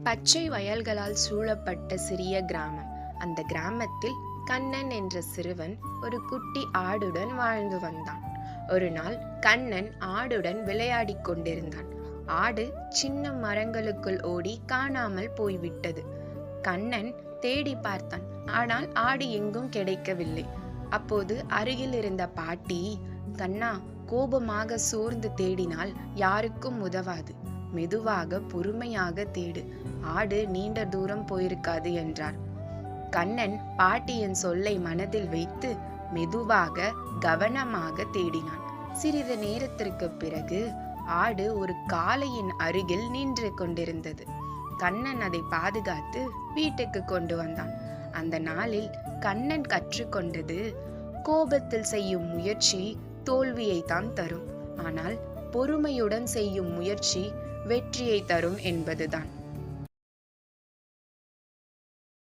பச்சை வயல்களால் சூழப்பட்ட சிறிய கிராமம். அந்த கிராமத்தில் கண்ணன் என்ற சிறுவன் ஒரு குட்டி ஆடுடன் வாழ்ந்து வந்தான். ஒரு நாள் கண்ணன் ஆடுடன் விளையாடிக் கொண்டிருந்தான். ஆடு சின்ன மரங்களுக்குள் ஓடி காணாமல் போய்விட்டது. கண்ணன் தேடி பார்த்தான். ஆனால் ஆடு எங்கும் கிடைக்கவில்லை. அப்போது அருகில் இருந்த பாட்டி, "கண்ணா, கோபமாக சோர்ந்து தேடினால் யாருக்கும் உதவாது. மெதுவாக பொறுமையாக தேடு. ஆடு நீண்ட தூரம் போயிருக்காது" என்றார். கண்ணன் பாட்டியின் சொல்லை மனதில் வைத்து மெதுவாக கவனமாக தேடினான். சிறிது நேரத்திற்கு பிறகு ஆடு ஒரு காளையின் அருகில் நின்று கொண்டிருந்தது. கண்ணன் அதை பாதுகாத்து வீட்டுக்கு கொண்டு வந்தான். அந்த நாளில் கண்ணன் கற்றுக்கொண்டது, கோபத்தில் செய்யும் முயற்சி தோல்வியை தான் தரும், ஆனால் பொறுமையுடன் செய்யும் முயற்சி வெற்றியை தரும் என்பதுதான்.